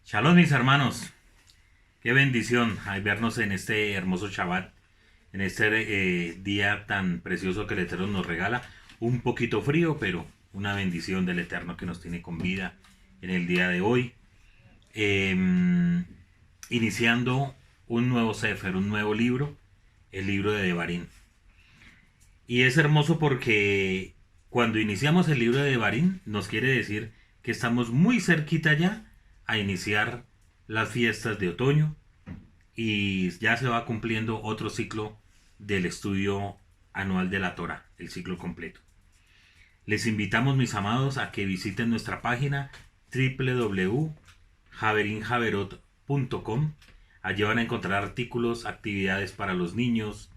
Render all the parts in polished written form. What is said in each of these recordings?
Shalom mis hermanos, qué bendición vernos en este hermoso Shabbat, en este día tan precioso que el Eterno nos regala, un poquito frío, pero una bendición del Eterno que nos tiene con vida en el día de hoy, iniciando un nuevo Sefer, un nuevo libro, el libro de Devarim. Y es hermoso porque cuando iniciamos el libro de Devarim nos quiere decir que estamos muy cerquita ya a iniciar las fiestas de otoño y ya se va cumpliendo otro ciclo del estudio anual de la Torah, el ciclo completo. Les invitamos, mis amados, a que visiten nuestra página www.javerinjaverot.com. Allí van a encontrar artículos, actividades para los niños,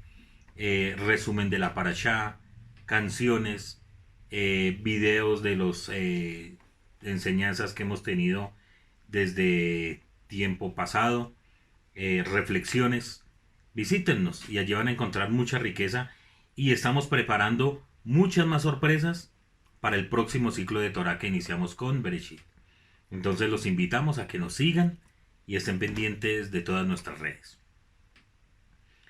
resumen de la parashá, canciones, videos de las enseñanzas que hemos tenido desde tiempo pasado, reflexiones. Visítennos y allí van a encontrar mucha riqueza y estamos preparando muchas más sorpresas para el próximo ciclo de Torah que iniciamos con Bereshit. Entonces los invitamos a que nos sigan y estén pendientes de todas nuestras redes.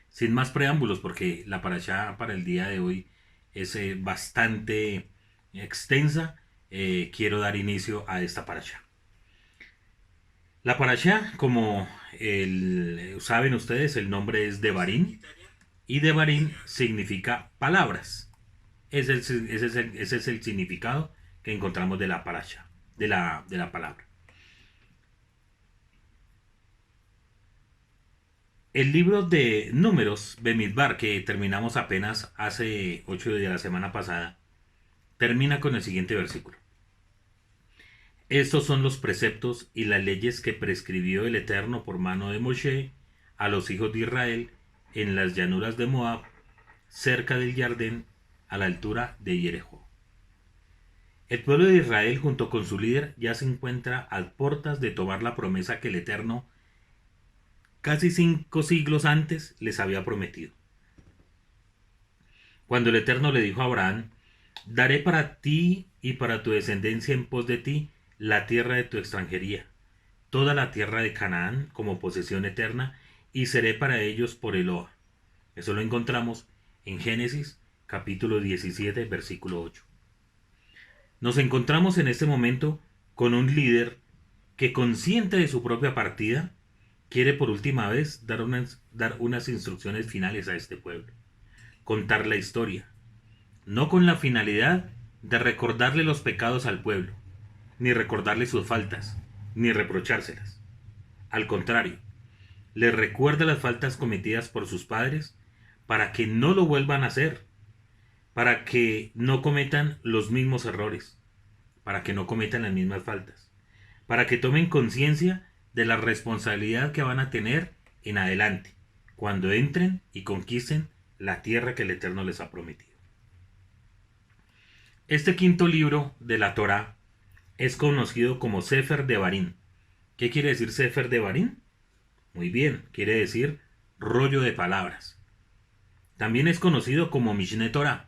Sin más preámbulos, porque la parashá para el día de hoy es bastante extensa, quiero dar inicio a esta parashá. La parashá, como saben ustedes, el nombre es Devarim, y Devarim significa palabras. Ese es el significado que encontramos de la parashá, de la palabra. El libro de Números, Bemidbar, que terminamos apenas hace 8 días de la semana pasada, termina con el siguiente versículo. Estos son los preceptos y las leyes que prescribió el Eterno por mano de Moshe a los hijos de Israel en las llanuras de Moab, cerca del Jardín, a la altura de Jericó. El pueblo de Israel, junto con su líder, ya se encuentra a puertas de tomar la promesa que el Eterno casi 5 siglos antes les había prometido. Cuando el Eterno le dijo a Abraham: daré para ti y para tu descendencia en pos de ti la tierra de tu extranjería, toda la tierra de Canaán como posesión eterna, y seré para ellos por Eloa. Eso lo encontramos en Génesis capítulo 17 versículo 8. Nos encontramos en este momento con un líder que, consciente de su propia partida, quiere por última vez dar unas instrucciones finales a este pueblo, contar la historia, no con la finalidad de recordarle los pecados al pueblo, ni recordarle sus faltas, ni reprochárselas. Al contrario, le recuerda las faltas cometidas por sus padres para que no lo vuelvan a hacer, para que no cometan los mismos errores, para que no cometan las mismas faltas, para que tomen conciencia de la responsabilidad que van a tener en adelante, cuando entren y conquisten la tierra que el Eterno les ha prometido. Este quinto libro de la Torá es conocido como Sefer Devarim. ¿Qué quiere decir Sefer Devarim? Muy bien, quiere decir rollo de palabras. También es conocido como Mishneh Torah,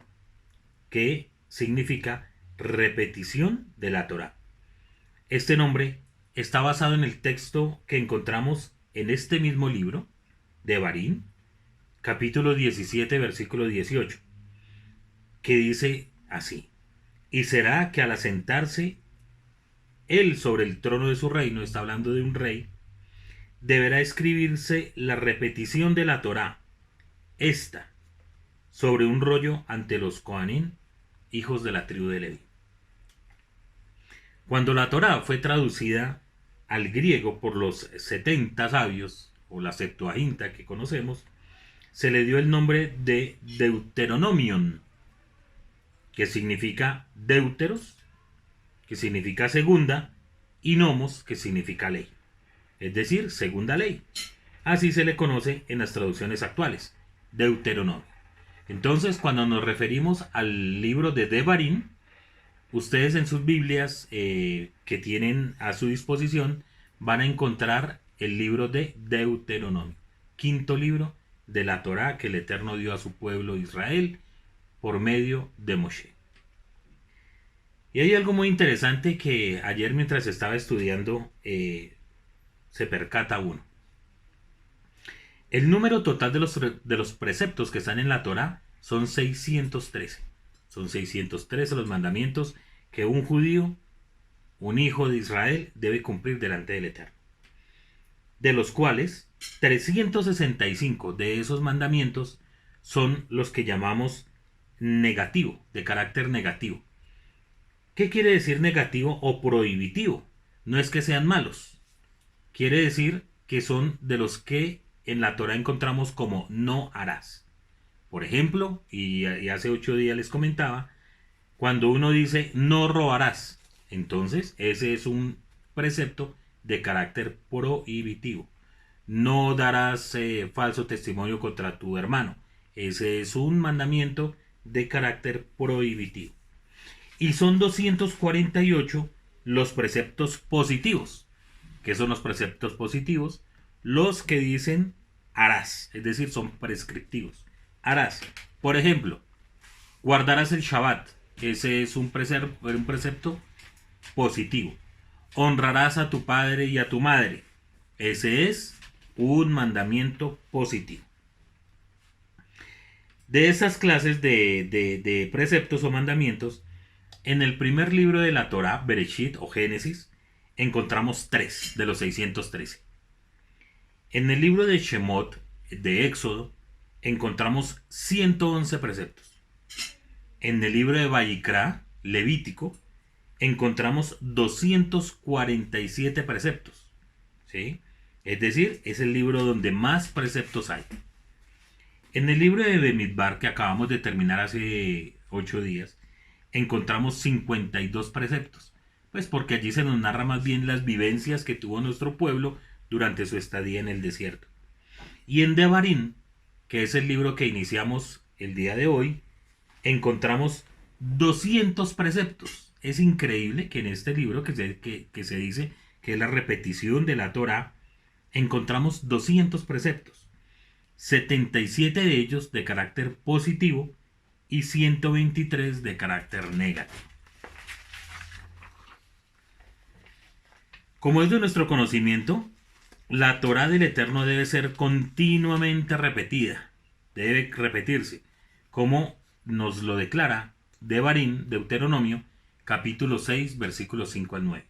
que significa repetición de la Torá. Este nombre está basado en el texto que encontramos en este mismo libro, Devarim, capítulo 17, versículo 18, que dice así: y será que al asentarse él sobre el trono de su reino, está hablando de un rey, deberá escribirse la repetición de la Torá, esta, sobre un rollo ante los Coanín, hijos de la tribu de Leví. Cuando la Torá fue traducida al griego por los 70 sabios, o la Septuaginta que conocemos, se le dio el nombre de Deuteronomion, que significa deuteros, que significa segunda, y nomos, que significa ley, es decir, segunda ley. Así se le conoce en las traducciones actuales, Deuteronomio. Entonces, cuando nos referimos al libro de Devarim, ustedes en sus Biblias que tienen a su disposición van a encontrar el libro de Deuteronomio, quinto libro de la Torá que el Eterno dio a su pueblo Israel por medio de Moshe. Y hay algo muy interesante que ayer, mientras estaba estudiando se percata uno. El número total de los preceptos que están en la Torá son 613. Son 613 los mandamientos que un judío, un hijo de Israel, debe cumplir delante del Eterno. De los cuales 365 de esos mandamientos son los que llamamos negativo, de carácter negativo. ¿Qué quiere decir negativo o prohibitivo? No es que sean malos. Quiere decir que son de los que en la Torá encontramos como no harás. Por ejemplo, y hace 8 días les comentaba, cuando uno dice no robarás, entonces ese es un precepto de carácter prohibitivo. No darás falso testimonio contra tu hermano. Ese es un mandamiento de carácter prohibitivo. Y son 248 los preceptos positivos. ¿Qué son los preceptos positivos? Los que dicen harás, es decir, son prescriptivos. Harás, por ejemplo, guardarás el Shabbat. Ese es un precepto positivo. Honrarás a tu padre y a tu madre. Ese es un mandamiento positivo. De esas clases de preceptos o mandamientos, en el primer libro de la Torá, Bereshit o Génesis, encontramos 3 de los 613. En el libro de Shemot, de Éxodo, encontramos 111 preceptos. En el libro de Vayikra, Levítico, encontramos 247 preceptos. ¿Sí? Es decir, es el libro donde más preceptos hay. En el libro de Bemidbar, que acabamos de terminar hace 8 días, encontramos 52 preceptos. Pues porque allí se nos narra más bien las vivencias que tuvo nuestro pueblo durante su estadía en el desierto. Y en Devarim, que es el libro que iniciamos el día de hoy, encontramos 200 preceptos. Es increíble que en este libro que se dice que es la repetición de la Torá, encontramos 200 preceptos, 77 de ellos de carácter positivo y 123 de carácter negativo. Como es de nuestro conocimiento, la Torá del Eterno debe ser continuamente repetida, debe repetirse, como nos lo declara Devarim, Deuteronomio, capítulo 6, versículos 5 al 9.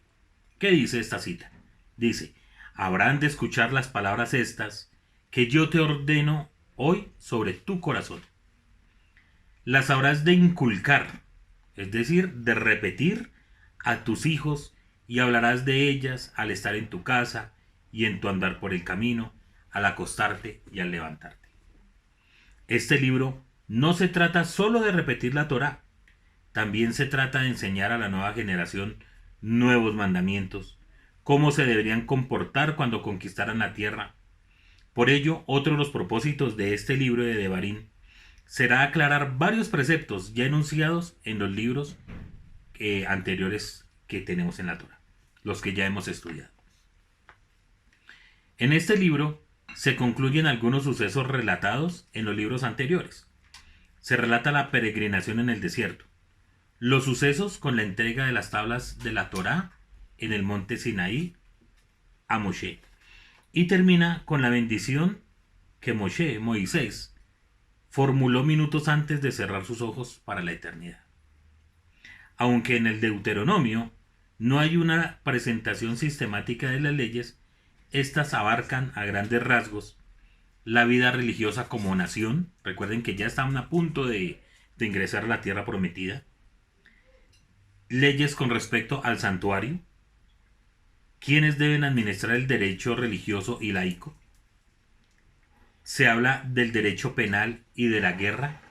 ¿Qué dice esta cita? Dice: habrán de escuchar las palabras estas que yo te ordeno hoy sobre tu corazón. Las habrás de inculcar, es decir, de repetir a tus hijos, y hablarás de ellas al estar en tu casa y en tu andar por el camino, al acostarte y al levantarte. Este libro no se trata solo de repetir la Torá, también se trata de enseñar a la nueva generación nuevos mandamientos, cómo se deberían comportar cuando conquistaran la tierra. Por ello, otro de los propósitos de este libro de Devarim será aclarar varios preceptos ya enunciados en los libros anteriores que tenemos en la Torá, los que ya hemos estudiado. En este libro se concluyen algunos sucesos relatados en los libros anteriores. Se relata la peregrinación en el desierto, los sucesos con la entrega de las tablas de la Torá en el monte Sinaí a Moshe, y termina con la bendición que Moisés, formuló minutos antes de cerrar sus ojos para la eternidad. Aunque en el Deuteronomio no hay una presentación sistemática de las leyes, estas abarcan a grandes rasgos la vida religiosa como nación. Recuerden que ya estaban a punto de ingresar a la tierra prometida. Leyes con respecto al santuario, quiénes deben administrar el derecho religioso y laico. Se habla del derecho penal y de la guerra,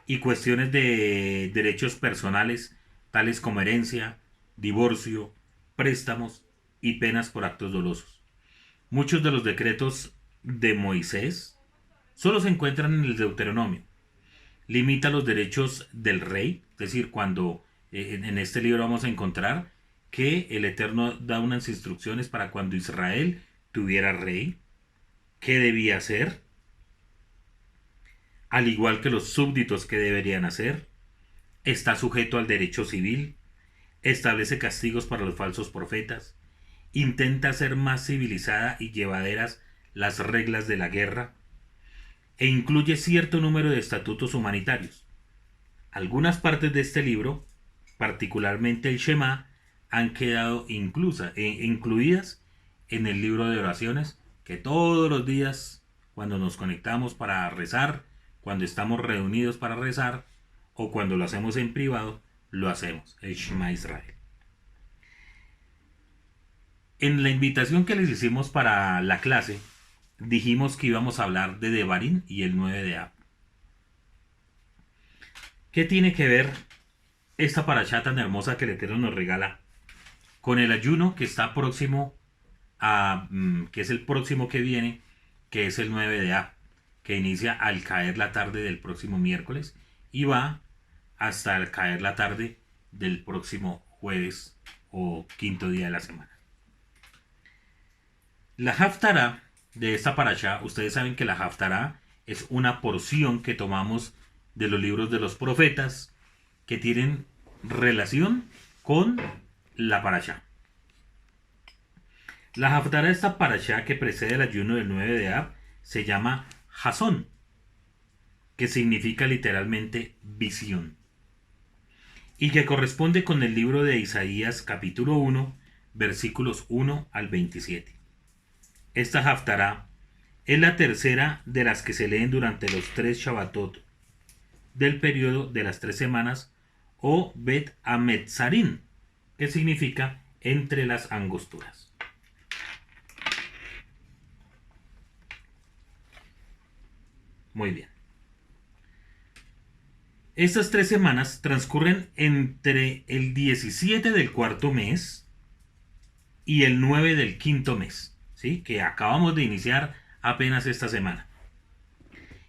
y cuestiones de derechos personales, tales como herencia, divorcio, préstamos y penas por actos dolosos. Muchos de los decretos de Moisés solo se encuentran en el Deuteronomio. Limita los derechos del rey, es decir, cuando en este libro vamos a encontrar que el Eterno da unas instrucciones para cuando Israel tuviera rey, qué debía hacer, al igual que los súbditos que deberían hacer. Está sujeto al derecho civil, establece castigos para los falsos profetas, intenta hacer más civilizada y llevaderas las reglas de la guerra e incluye cierto número de estatutos humanitarios. Algunas partes de este libro, particularmente el Shema, han quedado incluidas en el libro de oraciones que todos los días, cuando nos conectamos para rezar, cuando estamos reunidos para rezar o cuando lo hacemos en privado, lo hacemos, el Shema Israel. En la invitación que les hicimos para la clase, dijimos que íbamos a hablar de Devarim y el 9 de Ab. ¿Qué tiene que ver esta parashá tan hermosa que el Eterno nos regala con el ayuno que está próximo a, que es el próximo que viene, que es el 9 de Ab, que inicia al caer la tarde del próximo miércoles y va hasta el caer la tarde del próximo jueves o quinto día de la semana? La Haftará de esta parashá, ustedes saben que la Haftará es una porción que tomamos de los libros de los profetas que tienen relación con la parashá. La Haftará de esta parashá que precede el ayuno del 9 de Ab se llama Jasón, que significa literalmente visión, y que corresponde con el libro de Isaías capítulo 1, versículos 1 al 27. Esta Haftará es la tercera de las que se leen durante los 3 Shabbatot del periodo de las 3 semanas, o Bet Ametzarim, que significa entre las angosturas. Muy bien. Estas 3 semanas transcurren entre el 17 del cuarto mes y el 9 del quinto mes, ¿sí? Que acabamos de iniciar apenas esta semana.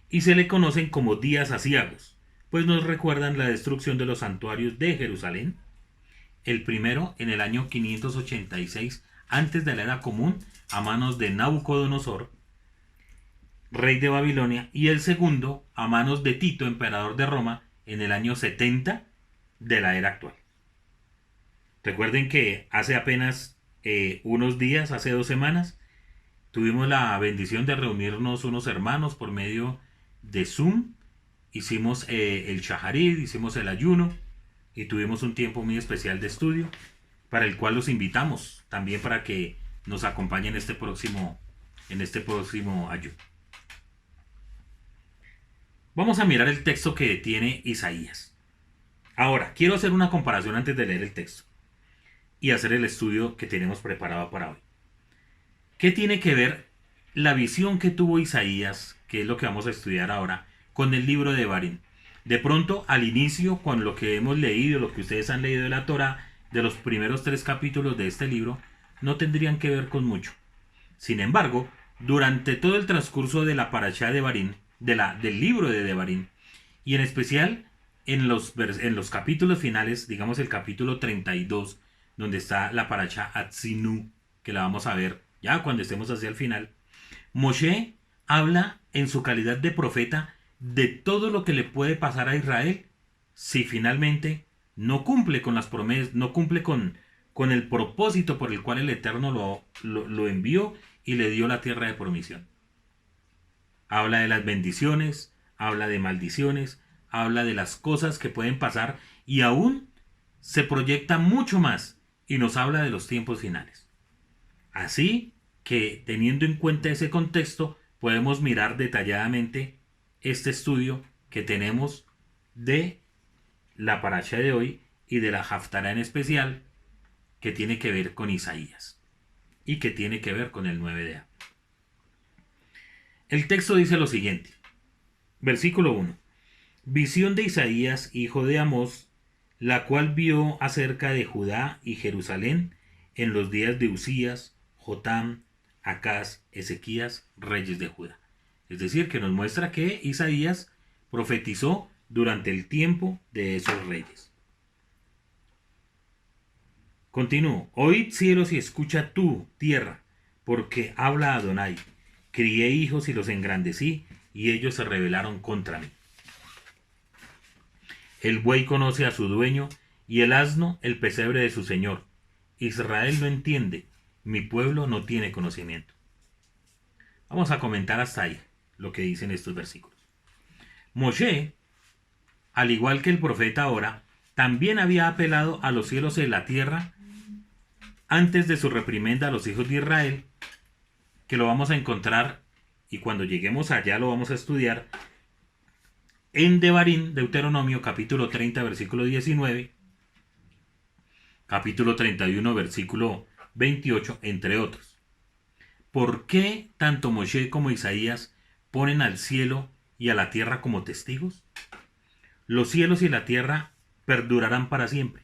Y se le conocen como días aciagos, pues nos recuerdan la destrucción de los santuarios de Jerusalén, el primero en el año 586 antes de la era común a manos de Nabucodonosor, rey de Babilonia, y el segundo a manos de Tito, emperador de Roma, en el año 70 de la era actual. Recuerden que hace apenas unos días, hace 2 semanas, tuvimos la bendición de reunirnos unos hermanos por medio de Zoom. Hicimos el shaharit, hicimos el ayuno y tuvimos un tiempo muy especial de estudio para el cual los invitamos también para que nos acompañen en este próximo ayuno. Vamos a mirar el texto que tiene Isaías. Ahora, quiero hacer una comparación antes de leer el texto y hacer el estudio que tenemos preparado para hoy. ¿Qué tiene que ver la visión que tuvo Isaías, que es lo que vamos a estudiar ahora, con el libro de Devarim? De pronto, al inicio, con lo que hemos leído, lo que ustedes han leído de la Torá, de los primeros 3 capítulos de este libro, no tendrían que ver con mucho. Sin embargo, durante todo el transcurso de la parashá de Devarim, del libro de Devarim, y en especial en los capítulos finales, digamos el capítulo 32, donde está la parashá Atzinu, que la vamos a ver ya cuando estemos hacia el final, Moshe habla en su calidad de profeta de todo lo que le puede pasar a Israel si finalmente no cumple con las promesas, no cumple con el propósito por el cual el Eterno lo envió y le dio la tierra de promisión. Habla de las bendiciones, habla de maldiciones, habla de las cosas que pueden pasar y aún se proyecta mucho más y nos habla de los tiempos finales. Así que, teniendo en cuenta ese contexto, podemos mirar detalladamente este estudio que tenemos de la parashá de hoy y de la Haftará en especial, que tiene que ver con Isaías y que tiene que ver con el 9 de Ab. El texto dice lo siguiente, versículo 1. Visión de Isaías, hijo de Amós, la cual vio acerca de Judá y Jerusalén en los días de Usías, Jotam, Acaz, Ezequías, reyes de Judá. Es decir, que nos muestra que Isaías profetizó durante el tiempo de esos reyes. Continúo. Oíd cielos y escucha tú, tierra, porque habla Adonai. Crié hijos y los engrandecí, y ellos se rebelaron contra mí. El buey conoce a su dueño, y el asno el pesebre de su señor. Israel no entiende, Mi pueblo no tiene conocimiento. Vamos a comentar hasta ahí lo que dicen estos versículos. Moshe, al igual que el profeta ahora, también había apelado a los cielos y la tierra antes de su reprimenda a los hijos de Israel, que lo vamos a encontrar, y cuando lleguemos allá lo vamos a estudiar, en Devarim, Deuteronomio, capítulo 30, versículo 19, capítulo 31, versículo 28, entre otros. ¿Por qué tanto Moshe como Isaías ponen al cielo y a la tierra como testigos? Los cielos y la tierra perdurarán para siempre,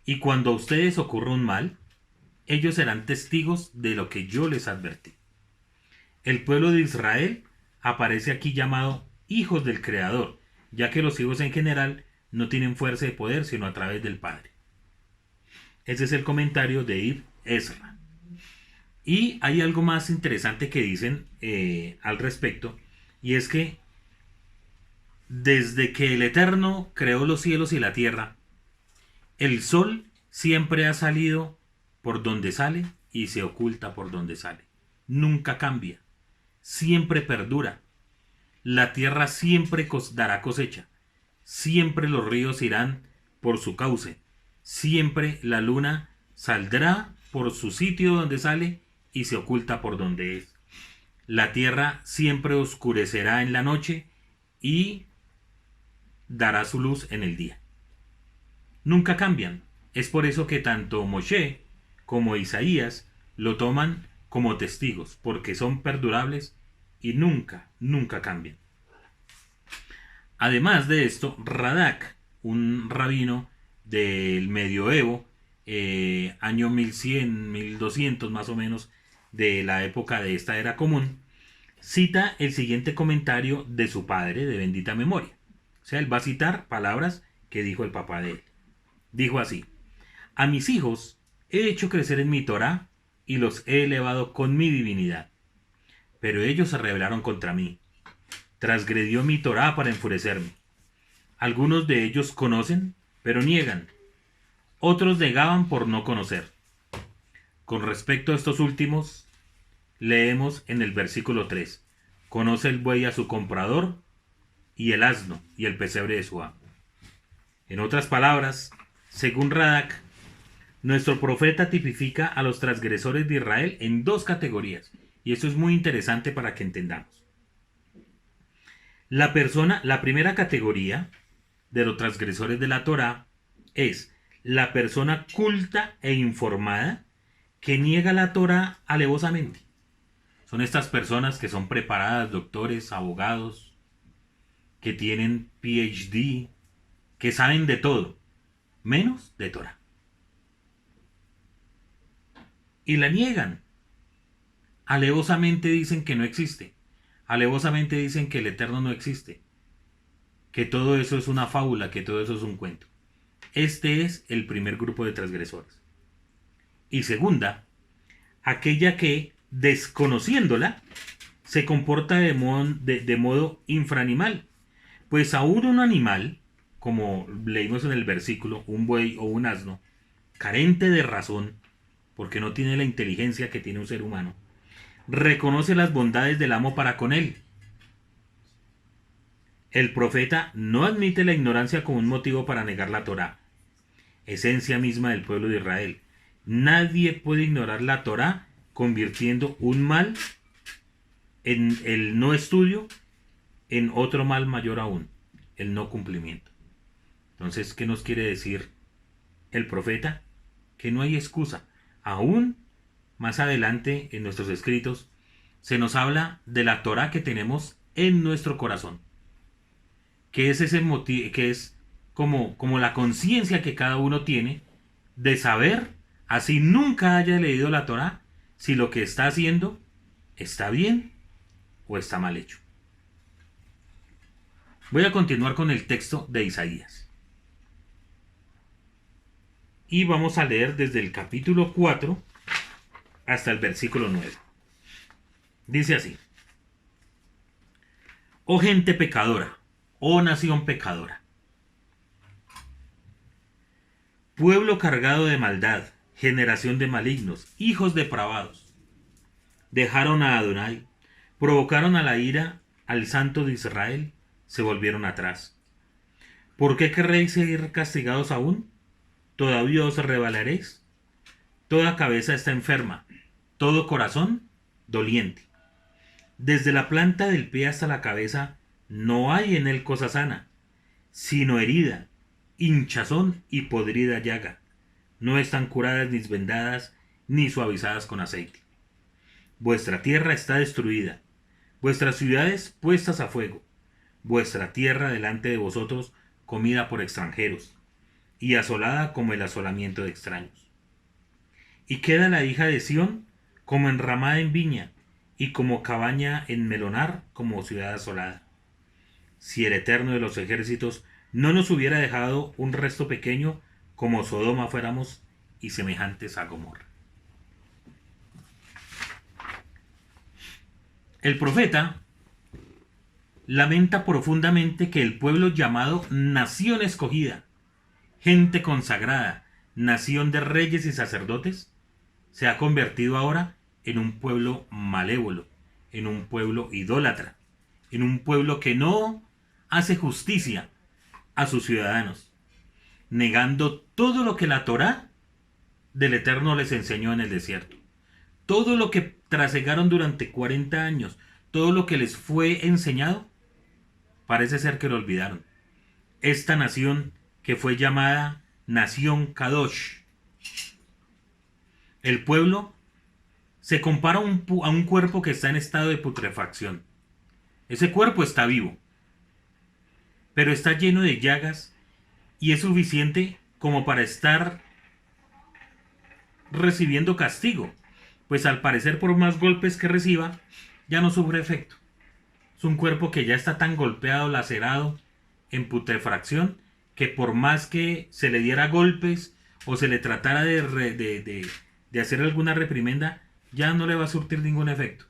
y cuando a ustedes ocurra un mal, ellos serán testigos de lo que yo les advertí. El pueblo de Israel aparece aquí llamado hijos del Creador, ya que los hijos en general no tienen fuerza de poder sino a través del Padre. Ese es el comentario de Ibn Ezra. Y hay algo más interesante que dicen al respecto, y es que desde que el Eterno creó los cielos y la tierra, el sol siempre ha salido por donde sale y se oculta por donde sale. Nunca cambia, siempre perdura. La tierra siempre dará cosecha, siempre los ríos irán por su cauce, siempre la luna saldrá por su sitio donde sale y se oculta por donde es. La tierra siempre oscurecerá en la noche y dará su luz en el día. Nunca cambian. Es por eso que tanto Moshe como Isaías lo toman como testigos, porque son perdurables y nunca cambian. Además de esto, Radak, un rabino del medioevo, año 1100, 1200 más o menos, de la época de esta era común, cita el siguiente comentario de su padre de bendita memoria. O sea, él va a citar palabras que dijo el papá de él. Dijo así: a mis hijos he hecho crecer en mi Torá y los he elevado con mi divinidad. Pero ellos se rebelaron contra mí. Transgredió mi Torá para enfurecerme. Algunos de ellos conocen, pero niegan. Otros negaban por no conocer. Con respecto a estos últimos, leemos en el versículo 3: conoce el buey a su comprador y el asno y el pesebre de su amo. En otras palabras, según Radak, nuestro profeta tipifica a los transgresores de Israel en dos categorías, y esto es muy interesante para que entendamos. La primera categoría de los transgresores de la Torá es la persona culta e informada que niega la Torá alevosamente. Son estas personas que son preparadas, doctores, abogados, que tienen PhD, que saben de todo, menos de Torá. Y la niegan. Alevosamente dicen que no existe. Alevosamente dicen que el Eterno no existe. Que todo eso es una fábula, que todo eso es un cuento. Este es el primer grupo de transgresores. Y segunda, aquella que, desconociéndola, se comporta de modo infraanimal. Pues aún un animal, como leímos en el versículo, un buey o un asno, carente de razón, porque no tiene la inteligencia que tiene un ser humano, reconoce las bondades del amo para con él. El profeta no admite la ignorancia como un motivo para negar la Torá, esencia misma del pueblo de Israel. Nadie puede ignorar la Torá convirtiendo un mal en el no estudio en otro mal mayor aún, el no cumplimiento. Entonces, ¿qué nos quiere decir el profeta? Que no hay excusa. Aún más adelante en nuestros escritos se nos habla de la Torá que tenemos en nuestro corazón, que es ese motivo, que es como la conciencia que cada uno tiene de saber, así nunca haya leído la Torá, si lo que está haciendo está bien o está mal hecho. Voy a continuar con el texto de Isaías. Y vamos a leer desde el capítulo 4 hasta el versículo 9. Dice así: oh gente pecadora, oh nación pecadora, pueblo cargado de maldad, generación de malignos, hijos depravados. Dejaron a Adonai, provocaron a la ira al Santo de Israel, se volvieron atrás. ¿Por qué querréis ser castigados aún? ¿Todavía os rebelaréis? Toda cabeza está enferma, todo corazón doliente. Desde la planta del pie hasta la cabeza no hay en él cosa sana, sino herida, hinchazón y podrida llaga. No están curadas ni vendadas, ni suavizadas con aceite. Vuestra tierra está destruida, vuestras ciudades puestas a fuego, vuestra tierra delante de vosotros comida por extranjeros, y asolada como el asolamiento de extraños. Y queda la hija de Sión como enramada en viña, y como cabaña en melonar, como ciudad asolada. Si el Eterno de los ejércitos no nos hubiera dejado un resto pequeño, como Sodoma fuéramos, y semejantes a Gomorra. El profeta lamenta profundamente que el pueblo llamado nación escogida, gente consagrada, nación de reyes y sacerdotes, se ha convertido ahora en un pueblo malévolo, en un pueblo idólatra, en un pueblo que no hace justicia a sus ciudadanos, negando todo lo que la Torá del Eterno les enseñó en el desierto. Todo lo que trasegaron durante 40 años, todo lo que les fue enseñado, parece ser que lo olvidaron. Esta nación que fue llamada Nación Kadosh. El pueblo se compara a un cuerpo que está en estado de putrefacción. Ese cuerpo está vivo, pero está lleno de llagas y es suficiente como para estar recibiendo castigo, pues al parecer por más golpes que reciba, ya no sufre efecto. Es un cuerpo que ya está tan golpeado, lacerado, en putrefacción, que por más que se le diera golpes o se le tratara de hacer alguna reprimenda, ya no le va a surtir ningún efecto,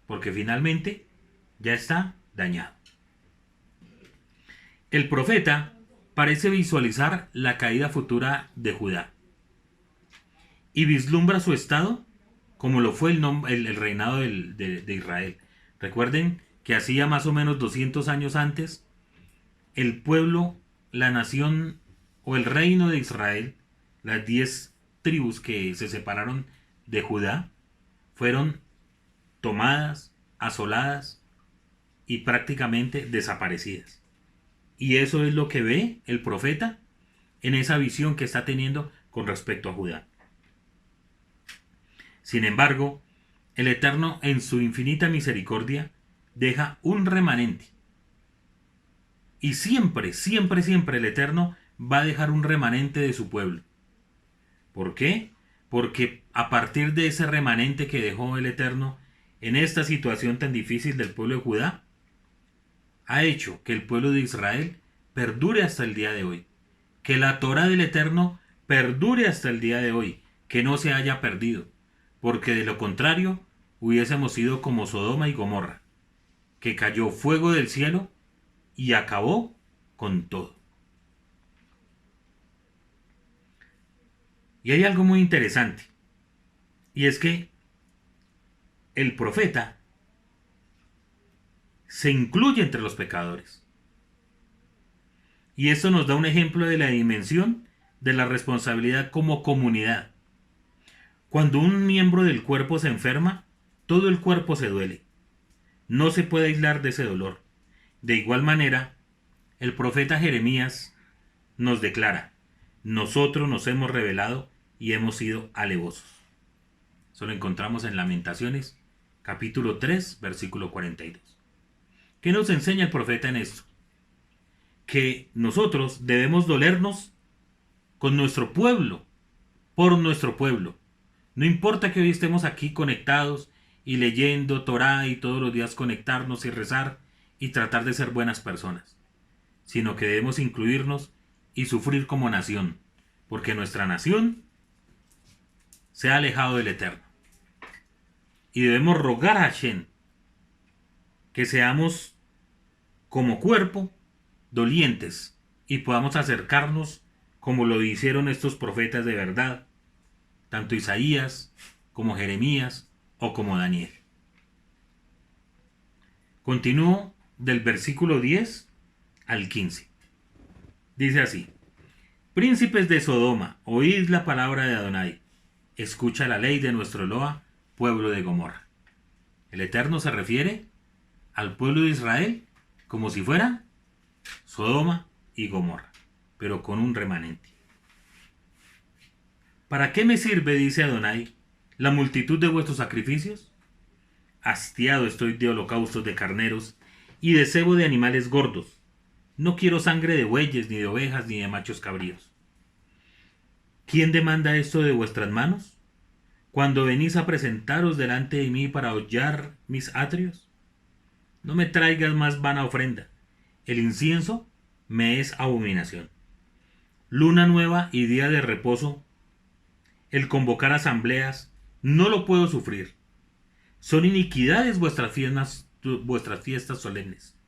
porque finalmente ya está dañado. El profeta parece visualizar la caída futura de Judá y vislumbra su estado como lo fue el reinado de Israel. Recuerden que hacía más o menos 200 años antes, el pueblo, la nación o el reino de Israel, las 10 tribus que se separaron de Judá, fueron tomadas, asoladas y prácticamente desaparecidas. Y eso es lo que ve el profeta en esa visión que está teniendo con respecto a Judá. Sin embargo, el Eterno en su infinita misericordia deja un remanente. Y siempre, siempre, siempre el Eterno va a dejar un remanente de su pueblo. ¿Por qué? Porque a partir de ese remanente que dejó el Eterno en esta situación tan difícil del pueblo de Judá, ha hecho que el pueblo de Israel perdure hasta el día de hoy. Que la Torá del Eterno perdure hasta el día de hoy, que no se haya perdido. Porque de lo contrario, hubiésemos sido como Sodoma y Gomorra, que cayó fuego del cielo y acabó con todo. Y hay algo muy interesante, y es que el profeta se incluye entre los pecadores. Y esto nos da un ejemplo de la dimensión de la responsabilidad como comunidad. Cuando un miembro del cuerpo se enferma, todo el cuerpo se duele. No se puede aislar de ese dolor. De igual manera, el profeta Jeremías nos declara: nosotros nos hemos rebelado y hemos sido alevosos. Eso lo encontramos en Lamentaciones, capítulo 3, versículo 42. ¿Qué nos enseña el profeta en esto? Que nosotros debemos dolernos con nuestro pueblo, por nuestro pueblo. No importa que hoy estemos aquí conectados y leyendo Torá y todos los días conectarnos y rezar y tratar de ser buenas personas, sino que debemos incluirnos y sufrir como nación, porque nuestra nación se ha alejado del Eterno. Y debemos rogar a Hashem que seamos como cuerpo dolientes y podamos acercarnos como lo hicieron estos profetas de verdad tanto Isaías como Jeremías o como Daniel. Continúo del versículo 10 al 15. Dice así: Príncipes de Sodoma, oíd la palabra de Adonai. Escucha la ley de nuestro Eloa, pueblo de Gomorra. El Eterno se refiere al pueblo de Israel como si fuera Sodoma y Gomorra, pero con un remanente. ¿Para qué me sirve, dice Adonai, la multitud de vuestros sacrificios? Hastiado estoy de holocaustos de carneros y de cebo de animales gordos. No quiero sangre de bueyes, ni de ovejas, ni de machos cabríos. ¿Quién demanda esto de vuestras manos? Cuando venís a presentaros delante de mí para hollar mis atrios. No me traigas más vana ofrenda. El incienso me es abominación. Luna nueva y día de reposo, el convocar asambleas, no lo puedo sufrir. Son iniquidades vuestras fiestas solemnes.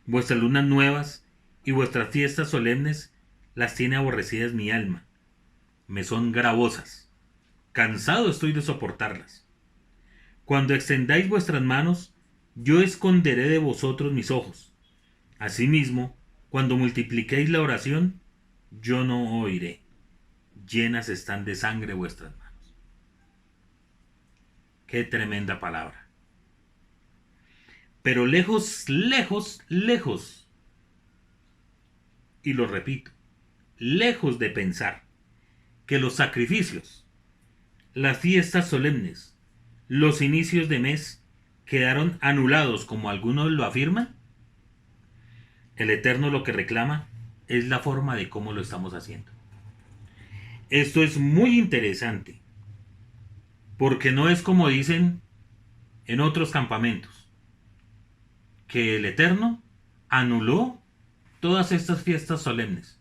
Vuestras lunas nuevas y vuestras fiestas solemnes las tiene aborrecidas mi alma. Me son gravosas. Cansado estoy de soportarlas. Cuando extendáis vuestras manos, yo esconderé de vosotros mis ojos. Asimismo, cuando multipliquéis la oración, yo no oiré. Llenas están de sangre vuestras manos. Qué tremenda palabra. Pero lejos, lejos, lejos, y lo repito, lejos de pensar que los sacrificios, las fiestas solemnes, los inicios de mes quedaron anulados como algunos lo afirman, el Eterno lo que reclama es la forma de cómo lo estamos haciendo. Esto es muy interesante, porque no es como dicen en otros campamentos, que el Eterno anuló todas estas fiestas solemnes.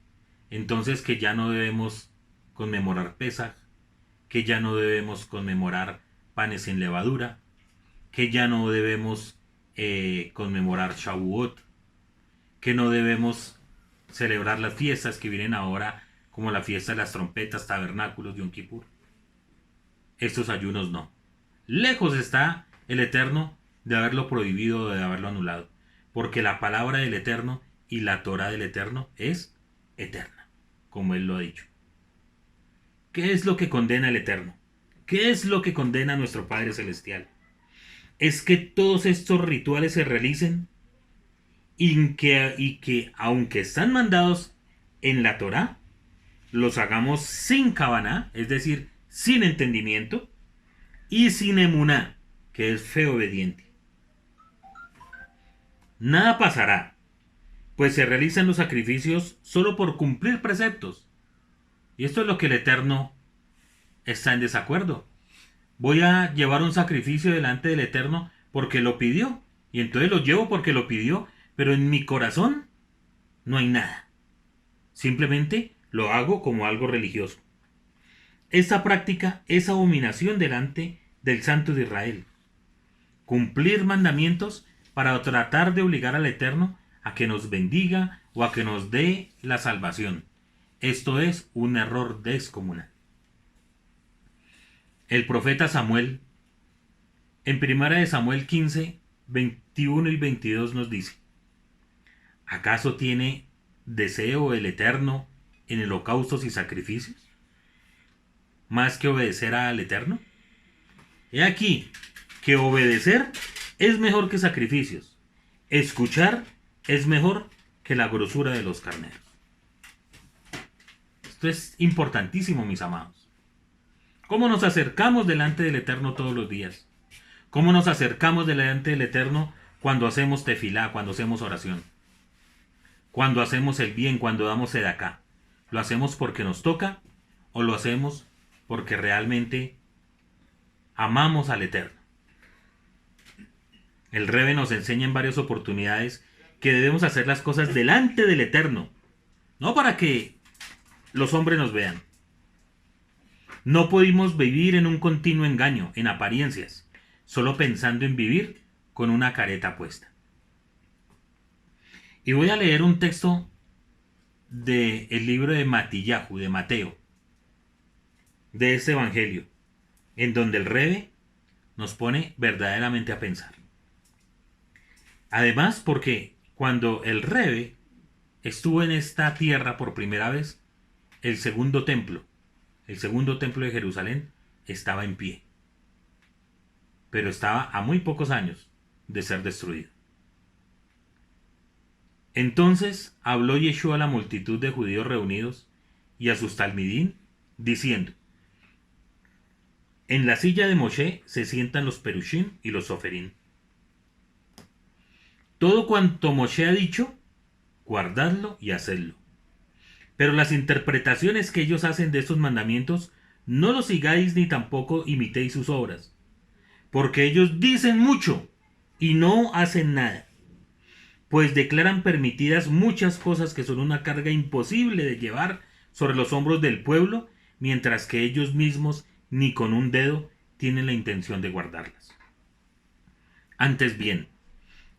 Entonces que ya no debemos conmemorar Pesaj, que ya no debemos conmemorar panes sin levadura, que ya no debemos conmemorar Shavuot, que no debemos celebrar las fiestas que vienen ahora, como la fiesta de las trompetas, tabernáculos, Yom Kippur. Estos ayunos no. Lejos está el Eterno de haberlo prohibido o de haberlo anulado, porque la palabra del Eterno y la Torah del Eterno es eterna, como Él lo ha dicho. ¿Qué es lo que condena el Eterno? ¿Qué es lo que condena a nuestro Padre Celestial? Es que todos estos rituales se realicen y que aunque están mandados en la Torah, los hagamos sin Kavaná, es decir, sin entendimiento, y sin emuná, que es fe obediente. Nada pasará, pues se realizan los sacrificios solo por cumplir preceptos. Y esto es lo que el Eterno está en desacuerdo. Voy a llevar un sacrificio delante del Eterno porque lo pidió, y entonces lo llevo porque lo pidió, pero en mi corazón no hay nada. Simplemente lo hago como algo religioso. Esta práctica es abominación delante del Santo de Israel. Cumplir mandamientos para tratar de obligar al Eterno a que nos bendiga o a que nos dé la salvación. Esto es un error descomunal. El profeta Samuel, en 1 Samuel 15, 21 y 22 nos dice: ¿acaso tiene deseo el Eterno en holocaustos y sacrificios, más que obedecer al Eterno? He aquí que obedecer es mejor que sacrificios. Escuchar es mejor que la grosura de los carneros. Esto es importantísimo, mis amados. ¿Cómo nos acercamos delante del Eterno todos los días? ¿Cómo nos acercamos delante del Eterno cuando hacemos tefilá, cuando hacemos oración? Cuando hacemos el bien, cuando damos sedacá. ¿Lo hacemos porque nos toca o lo hacemos porque realmente amamos al Eterno? El Rebbe nos enseña en varias oportunidades que debemos hacer las cosas delante del Eterno, no para que los hombres nos vean. No podemos vivir en un continuo engaño, en apariencias, solo pensando en vivir con una careta puesta. Y voy a leer un texto del libro de Matillahu, de Mateo. de este evangelio, en donde el Rebe nos pone verdaderamente a pensar. Además, porque cuando el Rebe estuvo en esta tierra por primera vez, el segundo templo de Jerusalén, estaba en pie, pero estaba a muy pocos años de ser destruido. Entonces habló Yeshua a la multitud de judíos reunidos y a sus talmidín, diciendo: en la silla de Moshe se sientan los perushim y los soferín. Todo cuanto Moshe ha dicho, guardadlo y hacedlo. Pero las interpretaciones que ellos hacen de estos mandamientos, no los sigáis ni tampoco imitéis sus obras, porque ellos dicen mucho y no hacen nada, pues declaran permitidas muchas cosas que son una carga imposible de llevar sobre los hombros del pueblo, mientras que ellos mismos ni con un dedo tienen la intención de guardarlas. Antes bien,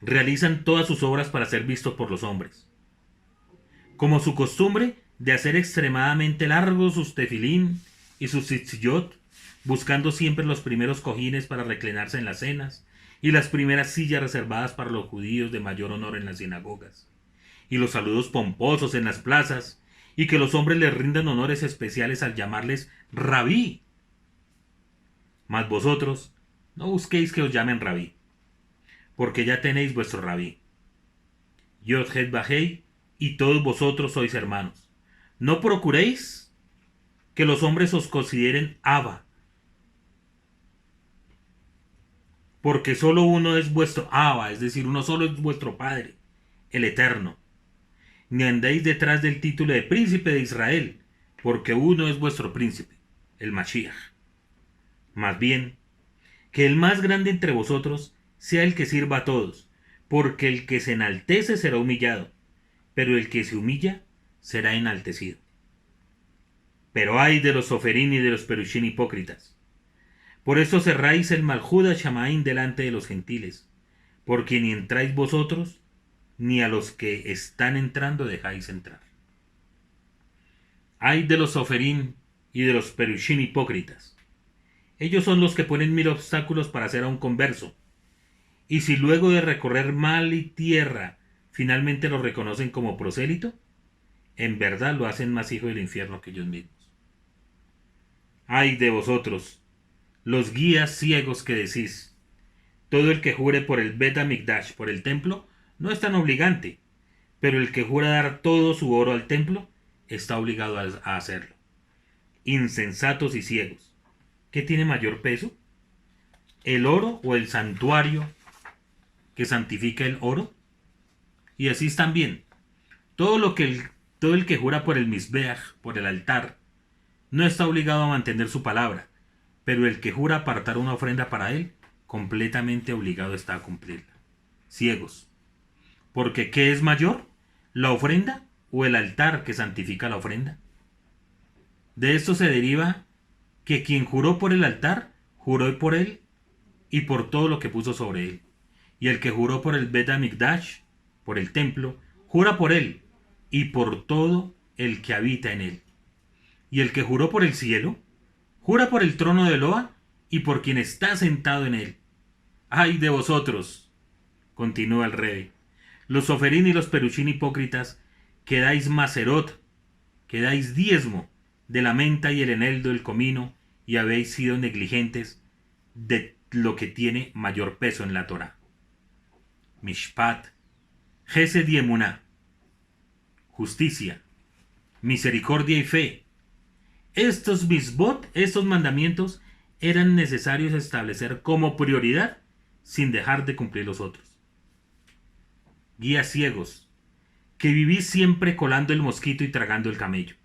realizan todas sus obras para ser vistos por los hombres, como su costumbre de hacer extremadamente largos sus tefilín y sus tzitziyot, buscando siempre los primeros cojines para reclinarse en las cenas, y las primeras sillas reservadas para los judíos de mayor honor en las sinagogas, y los saludos pomposos en las plazas, y que los hombres les rindan honores especiales al llamarles rabí. Mas vosotros no busquéis que os llamen rabí, porque ya tenéis vuestro rabí, Yod-Het Bajei, y todos vosotros sois hermanos. No procuréis que los hombres os consideren Abba, porque solo uno es vuestro Abba, es decir, uno solo es vuestro Padre, el Eterno. Ni andéis detrás del título de príncipe de Israel, porque uno es vuestro príncipe, el Mashiach. Más bien, que el más grande entre vosotros sea el que sirva a todos, porque el que se enaltece será humillado, pero el que se humilla será enaltecido. Pero ay de los soferín y de los perushín hipócritas. Por eso cerráis el Maljuda Shamaín delante de los gentiles, porque ni entráis vosotros, ni a los que están entrando dejáis entrar. Ay de los soferín y de los perushín hipócritas. Ellos son los que ponen 1000 obstáculos para hacer a un converso, y si luego de recorrer mal y tierra finalmente lo reconocen como prosélito, en verdad lo hacen más hijo del infierno que ellos mismos. Ay de vosotros, los guías ciegos que decís: todo el que jure por el Bet HaMikdash, por el templo, no es tan obligante, pero el que jura dar todo su oro al templo, está obligado a hacerlo. Insensatos y ciegos. ¿Qué tiene mayor peso? ¿El oro o el santuario que santifica el oro? Y así también, todo el que jura por el Mizbeach, por el altar, no está obligado a mantener su palabra, pero el que jura apartar una ofrenda para él, completamente obligado está a cumplirla. Ciegos. Porque ¿qué es mayor? ¿La ofrenda o el altar que santifica la ofrenda? De esto se deriva que quien juró por el altar, juró por él y por todo lo que puso sobre él. Y el que juró por el Bet HaMikdash, por el templo, jura por él y por todo el que habita en él. Y el que juró por el cielo, jura por el trono de Eloa y por quien está sentado en él. ¡Ay de vosotros!, continúa el rey, los soferín y los perushín hipócritas, que dais macerot, que dais diezmo de la menta y el eneldo, el comino, y habéis sido negligentes de lo que tiene mayor peso en la Torá. Mishpat, Gesed y Emuná, justicia, misericordia y fe. Estos misbot, estos mandamientos, eran necesarios establecer como prioridad sin dejar de cumplir los otros. Guías ciegos, que vivís siempre colando el mosquito y tragando el camello.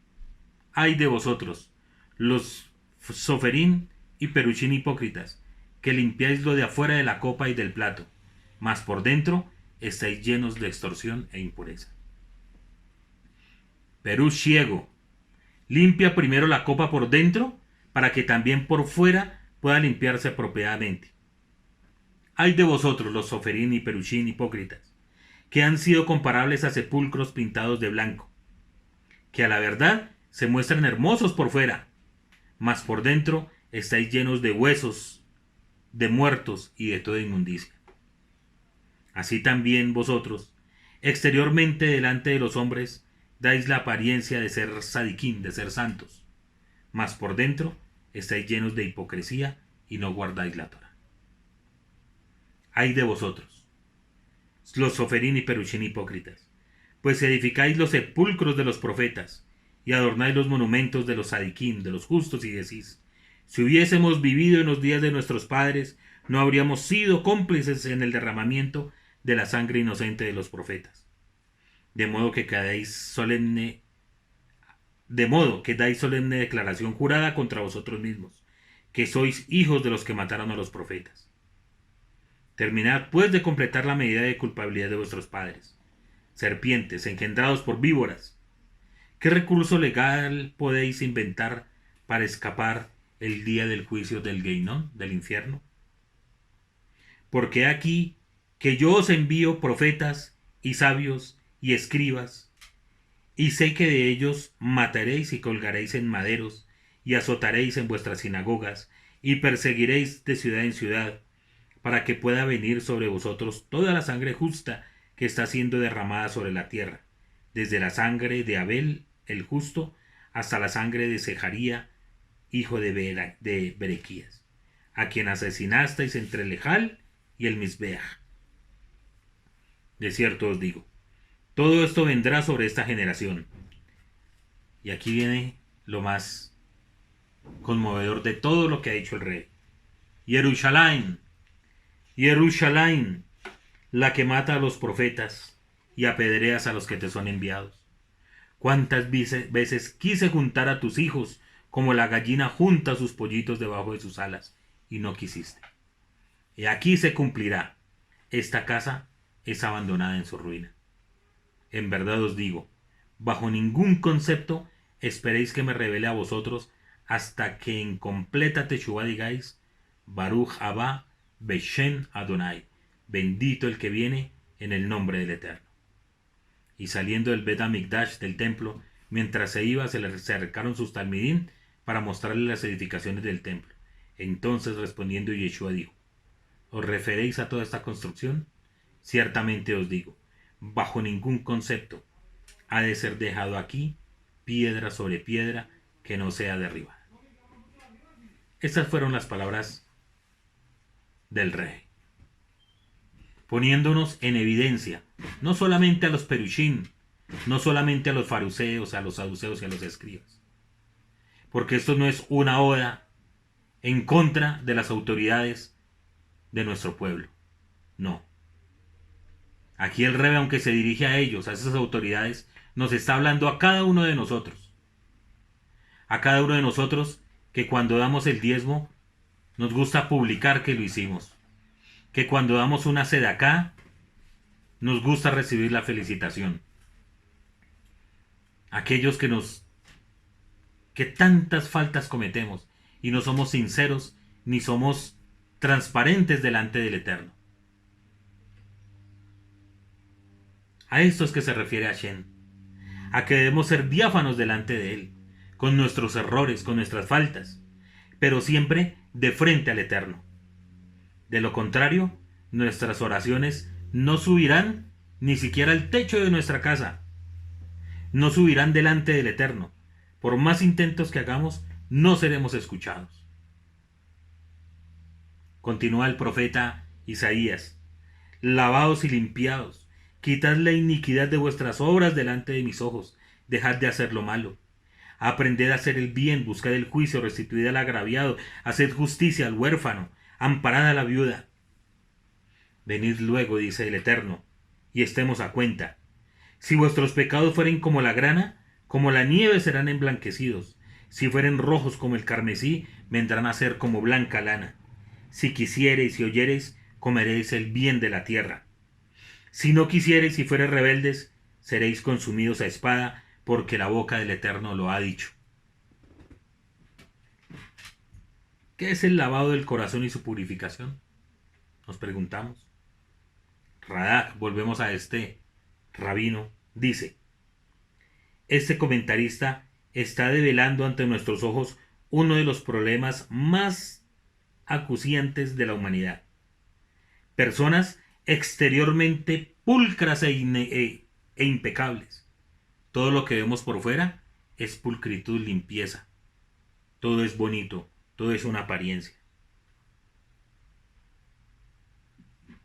Ay de vosotros, los soferín y perushín hipócritas, que limpiáis lo de afuera de la copa y del plato, mas por dentro estáis llenos de extorsión e impureza. Perush ciego, limpia primero la copa por dentro, para que también por fuera pueda limpiarse apropiadamente. Ay de vosotros, los soferín y perushín hipócritas, que han sido comparables a sepulcros pintados de blanco, que a la verdad se muestran hermosos por fuera, mas por dentro estáis llenos de huesos, de muertos y de toda inmundicia. Así también vosotros, exteriormente delante de los hombres, dais la apariencia de ser sadiquín, de ser santos, mas por dentro estáis llenos de hipocresía y no guardáis la Torá. Ay de vosotros, los soferín y peruchín hipócritas, pues edificáis los sepulcros de los profetas y adornáis los monumentos de los sadiquín, de los justos, y decís: si hubiésemos vivido en los días de nuestros padres, no habríamos sido cómplices en el derramamiento de la sangre inocente de los profetas. De modo que dais solemne declaración jurada contra vosotros mismos, que sois hijos de los que mataron a los profetas. Terminad pues de completar la medida de culpabilidad de vuestros padres, serpientes, engendrados por víboras. ¿Qué recurso legal podéis inventar para escapar el día del juicio del Geinón, del infierno? Porque aquí que yo os envío profetas y sabios y escribas, y sé que de ellos mataréis y colgaréis en maderos, y azotaréis en vuestras sinagogas, y perseguiréis de ciudad en ciudad, para que pueda venir sobre vosotros toda la sangre justa que está siendo derramada sobre la tierra, desde la sangre de Abel el justo hasta la sangre de Sejaría, hijo de Berequías, a quien asesinasteis entre el Ejal y el Misbeach. De cierto os digo, todo esto vendrá sobre esta generación. Y aquí viene lo más conmovedor de todo lo que ha dicho el rey. Jerusalén, Jerusalén, la que mata a los profetas y apedreas a los que te son enviados. ¿Cuántas veces quise juntar a tus hijos como la gallina junta sus pollitos debajo de sus alas, y no quisiste? Y aquí se cumplirá. Esta casa es abandonada en su ruina. En verdad os digo, bajo ningún concepto esperéis que me revele a vosotros hasta que en completa teshuva digáis: Baruch Abba Beshem Adonai, bendito el que viene en el nombre del Eterno. Y saliendo del Bet Hamikdash, del templo, mientras se iba, se le acercaron sus talmidín para mostrarle las edificaciones del templo. Entonces, respondiendo, Yeshua dijo: ¿os referéis a toda esta construcción? Ciertamente os digo, bajo ningún concepto ha de ser dejado aquí piedra sobre piedra que no sea derribada. Estas fueron las palabras del rey, poniéndonos en evidencia, no solamente a los perushim, no solamente a los fariseos, a los saduceos y a los escribas, porque esto no es una oda en contra de las autoridades de nuestro pueblo, no. Aquí el rey, aunque se dirige a ellos, a esas autoridades, nos está hablando a cada uno de nosotros. A cada uno de nosotros que cuando damos el diezmo, nos gusta publicar que lo hicimos. Que cuando damos una sedacá, nos gusta recibir la felicitación. Aquellos que tantas faltas cometemos y no somos sinceros ni somos transparentes delante del Eterno. A esto es que se refiere Hashem, a que debemos ser diáfanos delante de Él, con nuestros errores, con nuestras faltas, pero siempre de frente al Eterno. De lo contrario, nuestras oraciones no subirán ni siquiera al techo de nuestra casa, no subirán delante del Eterno. Por más intentos que hagamos, no seremos escuchados. Continúa el profeta Isaías: lavaos y limpiaos, quitad la iniquidad de vuestras obras delante de mis ojos, dejad de hacer lo malo. Aprended a hacer el bien, buscad el juicio, restituid al agraviado, haced justicia al huérfano, amparad a la viuda. Venid luego, dice el Eterno, y estemos a cuenta. Si vuestros pecados fueren como la grana, como la nieve serán emblanquecidos. Si fueren rojos como el carmesí, vendrán a ser como blanca lana. Si quisiereis y oyereis, comeréis el bien de la tierra. Si no quisiereis y fuereis rebeldes, seréis consumidos a espada, porque la boca del Eterno lo ha dicho. ¿Qué es el lavado del corazón y su purificación? Nos preguntamos. Radak, volvemos a este rabino, dice: este comentarista está develando ante nuestros ojos uno de los problemas más acuciantes de la humanidad. Personas exteriormente pulcras e impecables. Todo lo que vemos por fuera es pulcritud, limpieza. Todo es bonito, todo es una apariencia.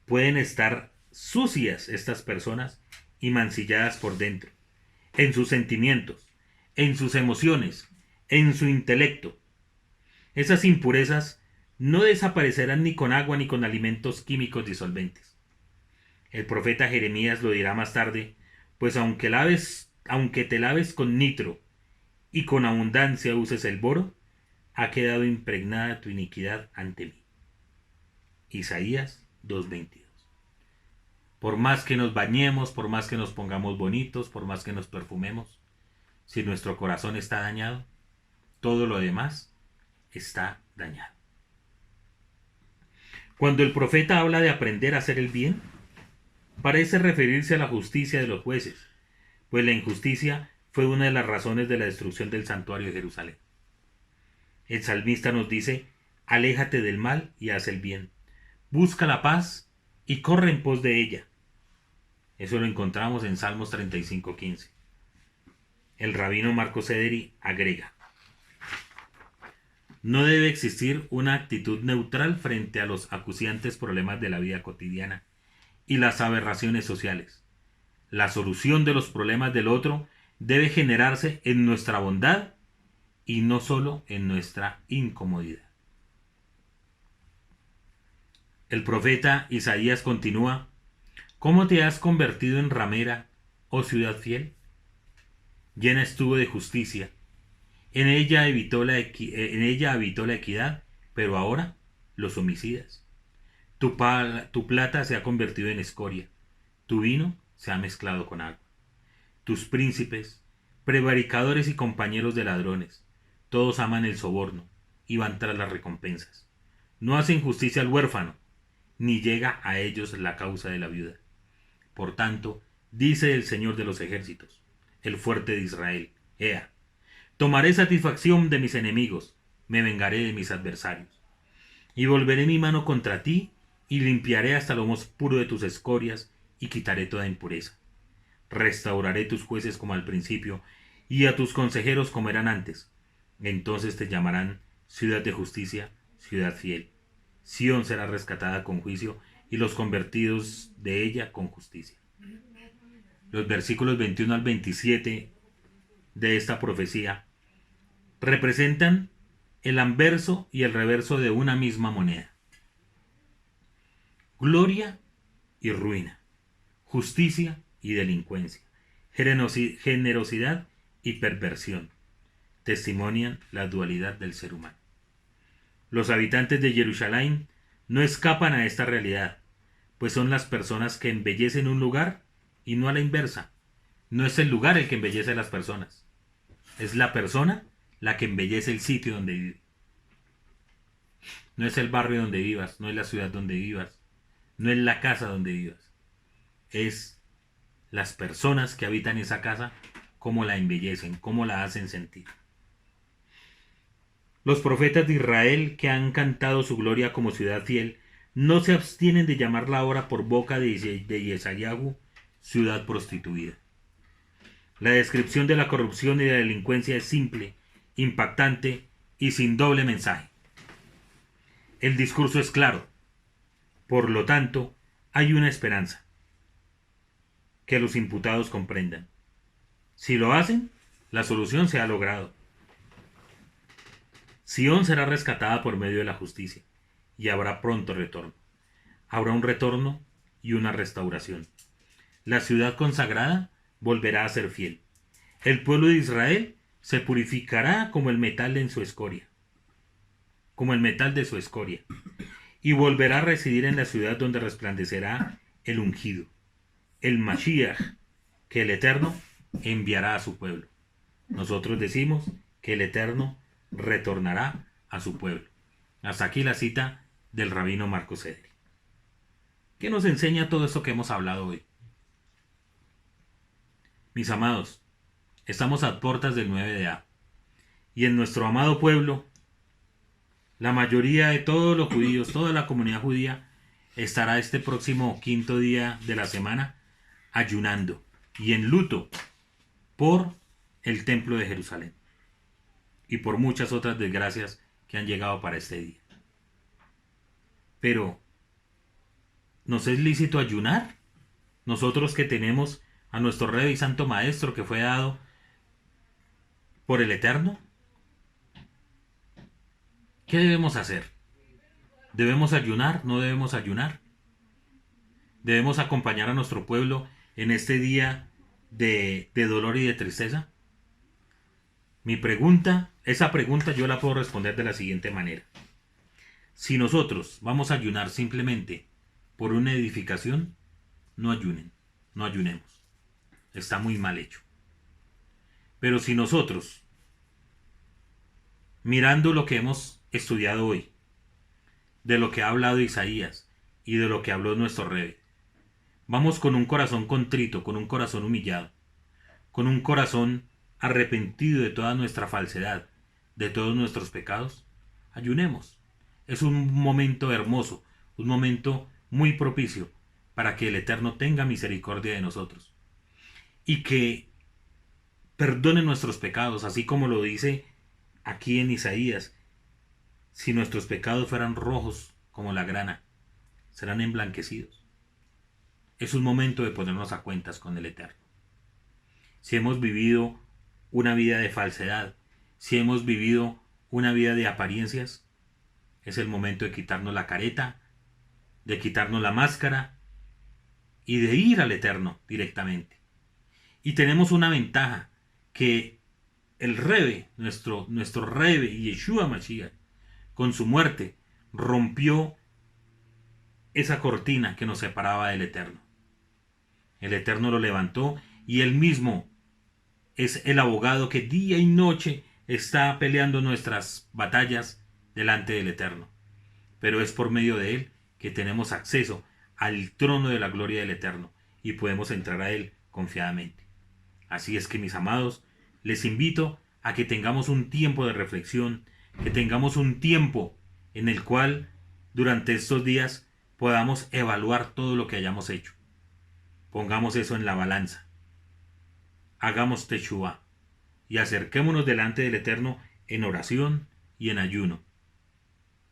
Pueden estar sucias estas personas y mancilladas por dentro, en sus sentimientos, en sus emociones, en su intelecto. Esas impurezas no desaparecerán ni con agua ni con alimentos químicos disolventes. El profeta Jeremías lo dirá más tarde, pues aunque te laves con nitro y con abundancia uses el boro, ha quedado impregnada tu iniquidad ante mí. Isaías 2:22. Por más que nos bañemos, por más que nos pongamos bonitos, por más que nos perfumemos, si nuestro corazón está dañado, todo lo demás está dañado. Cuando el profeta habla de aprender a hacer el bien, parece referirse a la justicia de los jueces, pues la injusticia fue una de las razones de la destrucción del santuario de Jerusalén. El salmista nos dice: aléjate del mal y haz el bien, busca la paz y corre en pos de ella. Eso lo encontramos en Salmos 35:15. El rabino Marcos Ederi agrega: no debe existir una actitud neutral frente a los acuciantes problemas de la vida cotidiana y las aberraciones sociales. La solución de los problemas del otro debe generarse en nuestra bondad y no solo en nuestra incomodidad. El profeta Isaías continúa: ¿cómo te has convertido en ramera, oh ciudad fiel? Llena estuvo de justicia. En ella habitó la equidad, pero ahora los homicidas. Tu plata se ha convertido en escoria. Tu vino se ha mezclado con agua. Tus príncipes, prevaricadores y compañeros de ladrones, todos aman el soborno y van tras las recompensas. No hacen justicia al huérfano, ni llega a ellos la causa de la viuda. Por tanto, dice el Señor de los ejércitos, el fuerte de Israel: Ea, tomaré satisfacción de mis enemigos, me vengaré de mis adversarios. Y volveré mi mano contra ti, y limpiaré hasta lo más puro de tus escorias, y quitaré toda impureza. Restauraré tus jueces como al principio, y a tus consejeros como eran antes. Entonces te llamarán ciudad de justicia, ciudad fiel. Sión será rescatada con juicio, y los convertidos de ella con justicia. Los versículos 21 al 27 de esta profecía representan el anverso y el reverso de una misma moneda. Gloria y ruina, justicia y delincuencia, generosidad y perversión, testimonian la dualidad del ser humano. Los habitantes de Jerusalén no escapan a esta realidad, pues son las personas que embellecen un lugar y no a la inversa. No es el lugar el que embellece a las personas, es la persona la que embellece el sitio donde vive. No es el barrio donde vivas, no es la ciudad donde vivas, no es la casa donde vivas. Es las personas que habitan esa casa, cómo la embellecen, cómo la hacen sentir. Los profetas de Israel, que han cantado su gloria como ciudad fiel, no se abstienen de llamarla ahora por boca de Yesayahu ciudad prostituida. La descripción de la corrupción y de la delincuencia es simple, impactante y sin doble mensaje. El discurso es claro. Por lo tanto, hay una esperanza: que los imputados comprendan. Si lo hacen, la solución se ha logrado. Sión será rescatada por medio de la justicia, y habrá pronto retorno. Habrá un retorno y una restauración. La ciudad consagrada volverá a ser fiel. El pueblo de Israel se purificará como el metal en su escoria, como el metal de su escoria, y volverá a residir en la ciudad donde resplandecerá el ungido, el Mashiach, que el Eterno enviará a su pueblo. Nosotros decimos que el Eterno retornará a su pueblo. Hasta aquí la cita del rabino Marcos Ederi. ¿Qué nos enseña todo esto que hemos hablado hoy? Mis amados, estamos a puertas del 9 de A, y en nuestro amado pueblo La mayoría de todos los judíos, toda la comunidad judía, estará este próximo quinto día de la semana ayunando y en luto por el templo de Jerusalén y por muchas otras desgracias que han llegado para este día. Pero, ¿nos es lícito ayunar? Nosotros que tenemos a nuestro Rey y Santo Maestro que fue dado por el Eterno, ¿qué debemos hacer? ¿Debemos ayunar? ¿No debemos ayunar? ¿Debemos acompañar a nuestro pueblo en este día de dolor y de tristeza? Esa pregunta yo la puedo responder de la siguiente manera. Si nosotros vamos a ayunar simplemente por una edificación, no ayunen, no ayunemos. Está muy mal hecho. Pero si nosotros, mirando lo que hemos estudiado hoy, de lo que ha hablado Isaías y de lo que habló nuestro Rey, vamos con un corazón contrito, con un corazón humillado, con un corazón arrepentido de toda nuestra falsedad, de todos nuestros pecados, ayunemos. Es un momento hermoso, un momento muy propicio para que el Eterno tenga misericordia de nosotros y que perdone nuestros pecados, así como lo dice aquí en Isaías. Si nuestros pecados fueran rojos como la grana, serán emblanquecidos. Es un momento de ponernos a cuentas con el Eterno. Si hemos vivido una vida de falsedad, si hemos vivido una vida de apariencias, es el momento de quitarnos la careta, de quitarnos la máscara y de ir al Eterno directamente. Y tenemos una ventaja, que el Rebe, nuestro Rebe, Yeshua Mashiach, con su muerte, rompió esa cortina que nos separaba del Eterno. El Eterno lo levantó y él mismo es el abogado que día y noche está peleando nuestras batallas delante del Eterno. Pero es por medio de él que tenemos acceso al trono de la gloria del Eterno y podemos entrar a él confiadamente. Así es que, mis amados, les invito a que tengamos un tiempo de reflexión, que tengamos un tiempo en el cual durante estos días podamos evaluar todo lo que hayamos hecho. Pongamos eso en la balanza. Hagamos Teshuvá y acerquémonos delante del Eterno en oración y en ayuno.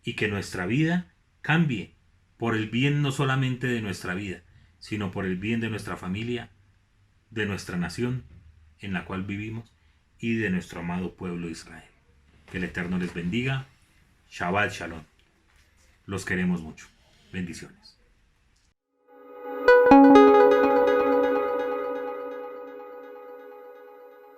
Y que nuestra vida cambie por el bien no solamente de nuestra vida, sino por el bien de nuestra familia, de nuestra nación en la cual vivimos y de nuestro amado pueblo Israel. Que el Eterno les bendiga. Shabbat Shalom. Los queremos mucho. Bendiciones.